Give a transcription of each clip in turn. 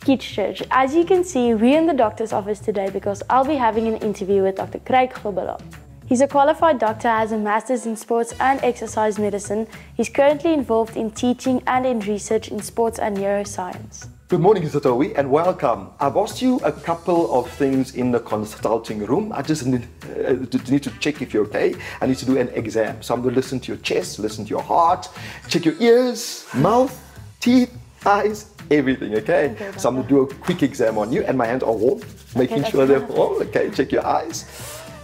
Kitchurch. As you can see, we're in the doctor's office today because I'll be having an interview with Dr. Craig Grobler. He's a qualified doctor, has a master's in sports and exercise medicine. He's currently involved in teaching and in research in sports and neuroscience. Good morning, Zatowi, and welcome. I've asked you a couple of things in the consulting room. I just need to check if you're okay. I need to do an exam. So I'm going to listen to your chest, listen to your heart, check your ears, mouth, teeth, eyes, everything, okay? So I'm going to do a quick exam on you, and my hands are warm, making sure they're warm. Okay, check your eyes.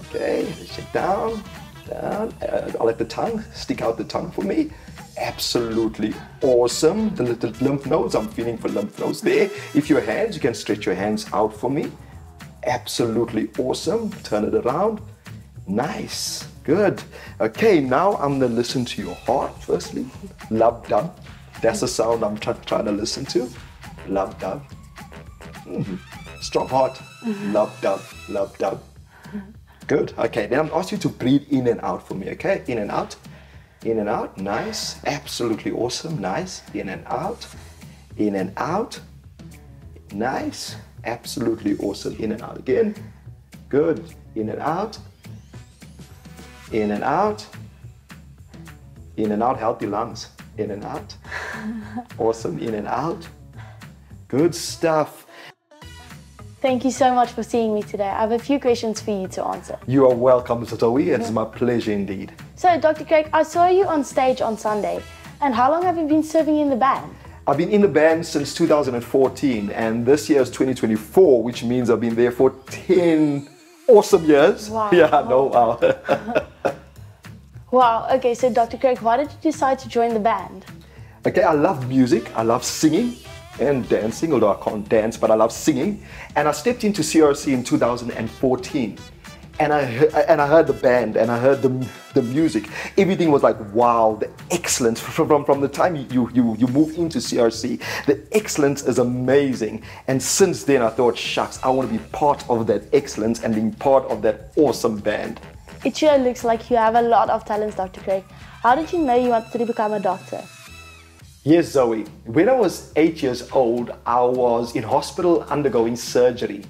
Okay, check down. I'll let the tongue, stick out the tongue for me. Absolutely awesome. The little lymph nodes, I'm feeling for lymph nodes there. If your hands, you can stretch your hands out for me. Absolutely awesome. Turn it around. Nice. Good. Okay, now I'm going to listen to your heart firstly. Love dub. That's the sound I'm trying to listen to. Love dub. Strong heart. Love dub. Love dub. Good. Okay, then I'm asking you to breathe in and out for me, okay? In and out. In and out. Nice. Absolutely awesome. Nice. In and out. In and out. Nice. Absolutely awesome. In and out again. Good. In and out. In and out. In and out. Healthy lungs. In and out. Awesome. In and out. Good stuff. Thank you so much for seeing me today. I have a few questions for you to answer. You are welcome, Zatowi. It's my pleasure indeed. So, Dr. Craig, I saw you on stage on Sunday. And how long have you been serving in the band? I've been in the band since 2014, and this year is 2024, which means I've been there for 10 awesome years. Wow. Yeah, no, wow. Wow, okay, so Dr. Craig, why did you decide to join the band? Okay, I love music, I love singing and dancing, although I can't dance, but I love singing. And I stepped into CRC in 2014. And I heard the band and I heard the music. Everything was like, wow, the excellence from the time you move into CRC. The excellence is amazing. And since then I thought, shucks, I want to be part of that excellence and being part of that awesome band. It sure looks like you have a lot of talents, Dr. Craig. How did you know you wanted to become a doctor? Yes, Zoe. When I was 8 years old, I was in hospital undergoing surgery.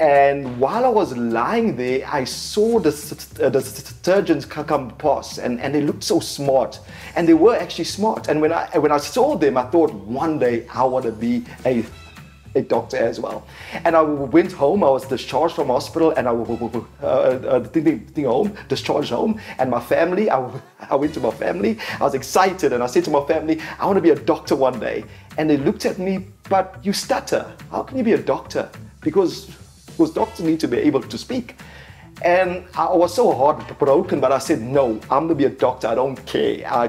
And while I was lying there, I saw the surgeons come past, and they looked so smart. And they were actually smart. And when I saw them, I thought one day I want to be a doctor as well. And I went home. I was discharged from hospital, and discharged home. And my family, I went to my family. I was excited, and I said to my family, I want to be a doctor one day. And they looked at me, but you stutter. How can you be a doctor? Because doctors need to be able to speak. And I was so heartbroken, but I said, no, I'm going to be a doctor. I don't care. I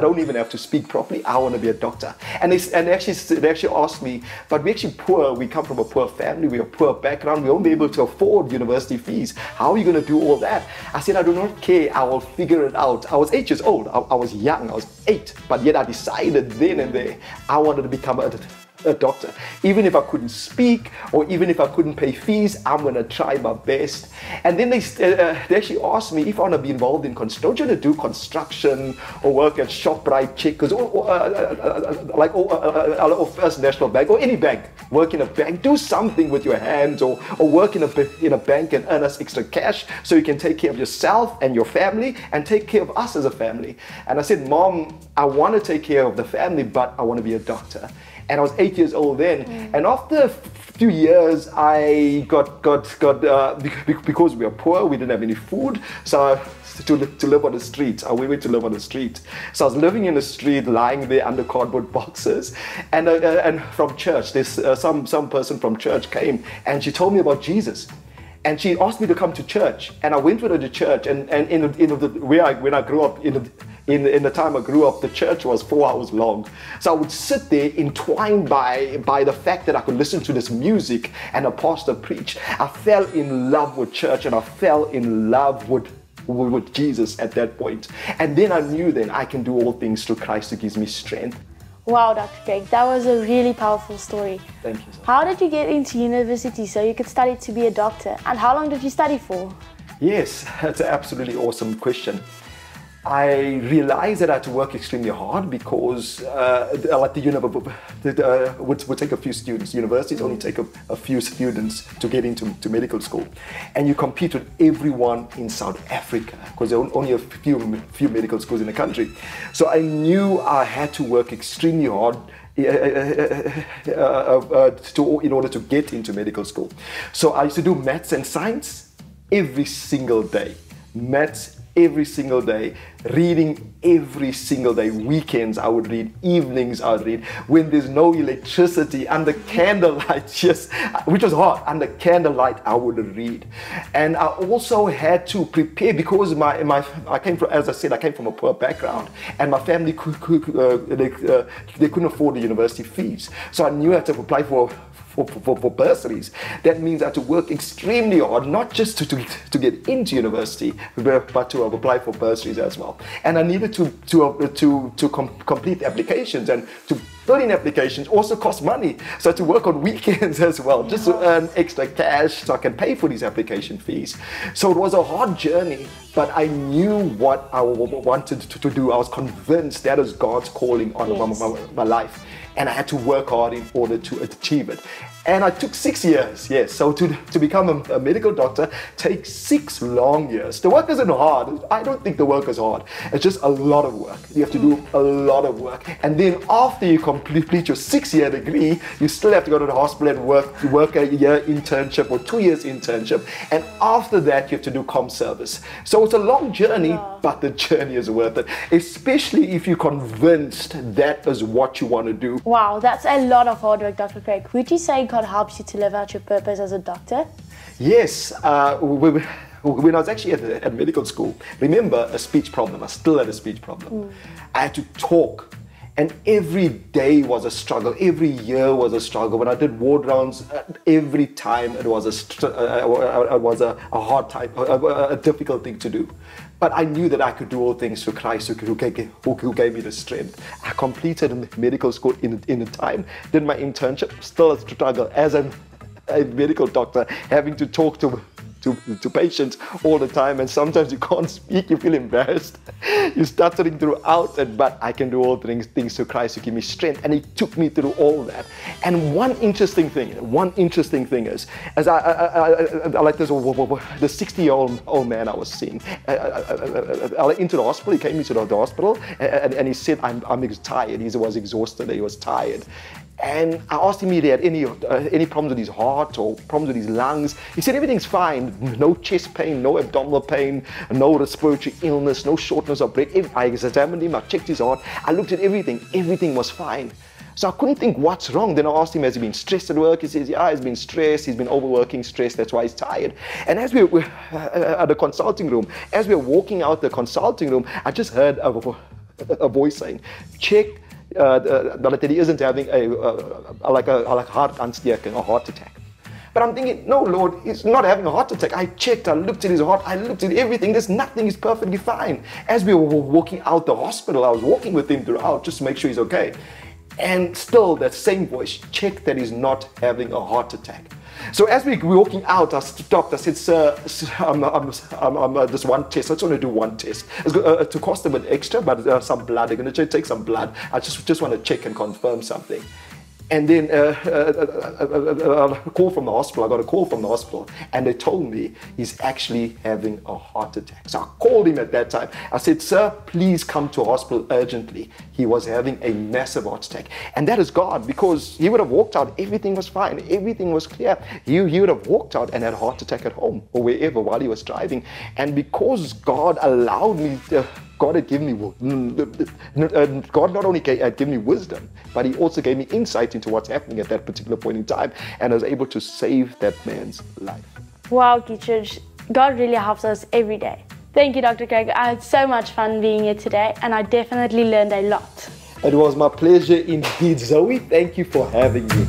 don't even have to speak properly. I want to be a doctor. And they actually asked me, but we're actually poor. We come from a poor family. We're a poor background. We won't be able to afford university fees. How are you going to do all that? I said, I do not care. I will figure it out. I was 8 years old. I was young. I was 8. But yet I decided then and there, I wanted to become a doctor. Even if I couldn't speak or even if I couldn't pay fees, I'm going to try my best. And then they actually asked me if I want to be involved in construction. Don't you want to do construction or work at ShopRite, Checkers, or First National Bank or any bank? Work in a bank, do something with your hands, or work in a bank and earn us extra cash so you can take care of yourself and your family and take care of us as a family. And I said, Mom, I want to take care of the family, but I want to be a doctor. And I was 8 years old then. And after a few years, I got because we were poor, we didn't have any food, so to live on the street. We went to live on the street. So I was living in the street, lying there under cardboard boxes. And from church, this some person from church came and she told me about Jesus. And she asked me to come to church, and I went with her to church. And when I grew up, in the time I grew up, the church was 4 hours long. So I would sit there entwined by the fact that I could listen to this music and a pastor preach. I fell in love with church, and I fell in love with Jesus at that point. And then I knew I can do all things through Christ who gives me strength. Wow, Dr. Craig, that was a really powerful story. Thank you, sir. How did you get into university so you could study to be a doctor? And how long did you study for? Yes, that's an absolutely awesome question. I realized that I had to work extremely hard because like the would take a few students. Universities only take a few students to get into medical school. And you compete with everyone in South Africa because there are only a few medical schools in the country. So I knew I had to work extremely hard in order to get into medical school. So I used to do maths and science every single day. Maths every single day, reading every single day. Weekends I would read, evenings I would read. When there's no electricity, under candlelight, yes, which was hard, under candlelight I would read. And I also had to prepare because I came from, as I said, I came from a poor background, and my family they couldn't afford the university fees. So I knew I had to apply for bursaries. That means I had to work extremely hard, not just to get into university, but to apply for bursaries as well. And I needed to complete the applications, and to fill in applications also cost money. So I had to work on weekends as well, just to earn extra cash so I can pay for these application fees. So it was a hard journey, but I knew what I wanted to do. I was convinced that is God's calling on my life. And I had to work hard in order to achieve it. And I took 6 years, yes. So to become a medical doctor takes 6 long years. The work isn't hard. I don't think the work is hard. It's just a lot of work. You have to do a lot of work. And then after you complete your 6-year degree, you still have to go to the hospital and work a year internship or 2 years internship. And after that, you have to do comm service. So it's a long journey, but the journey is worth it, especially if you're convinced that is what you want to do. Wow, that's a lot of hard work, Dr. Craig. Would you say God helps you to live out your purpose as a doctor? Yes. When I was actually at medical school, remember a speech problem. I still had a speech problem. I had to talk. And every day was a struggle. Every year was a struggle. When I did ward rounds, every time it was a hard time, a difficult thing to do. But I knew that I could do all things through Christ who gave me the strength. I completed medical school in a time, did my internship, still a struggle as a medical doctor, having to talk to patients all the time, and sometimes you can't speak, you feel embarrassed, you're stuttering throughout it, but I can do all things through Christ who give me strength, and He took me through all that. And one interesting thing is, as I like this, the 60-year-old man I was seeing, into the hospital. He came into the hospital, and he said, I'm tired. He was exhausted, he was tired. And I asked him if he had any problems with his heart or problems with his lungs. He said everything's fine. No chest pain, no abdominal pain, no respiratory illness, no shortness of breath. I examined him, I checked his heart, I looked at everything. Everything was fine. So I couldn't think what's wrong. Then I asked him, has he been stressed at work? He says, yeah, he's been stressed. He's been overworking, stressed. That's why he's tired. And as we were at the consulting room, as we were walking out the consulting room, I just heard a voice saying, check that he isn't having a hartaansteking, a heart attack. But I'm thinking, no, Lord, he's not having a heart attack. I checked, I looked at his heart, I looked at everything. There's nothing, he's perfectly fine. As we were walking out the hospital, I was walking with him throughout just to make sure he's okay. And still, that same voice checked that he's not having a heart attack. So as we were walking out, I stopped. I said, sir, I'm just one test. I just want to do one test. It's going to cost a bit extra, but some blood. They're going to take some blood. I just want to check and confirm something. And then a call from the hospital. I got a call from the hospital, and they told me he's actually having a heart attack. So I called him at that time. I said, sir, please come to hospital urgently. He was having a massive heart attack. And that is God, because he would have walked out, everything was fine, everything was clear. He would have walked out and had a heart attack at home or wherever while he was driving. And because God allowed me to, God had given me, God not only had given me wisdom, but He also gave me insight into what's happening at that particular point in time, and I was able to save that man's life. Wow, Geertrude, God really helps us every day. Thank you, Dr. Craig. I had so much fun being here today, and I definitely learned a lot. It was my pleasure indeed, Zoe. Thank you for having me.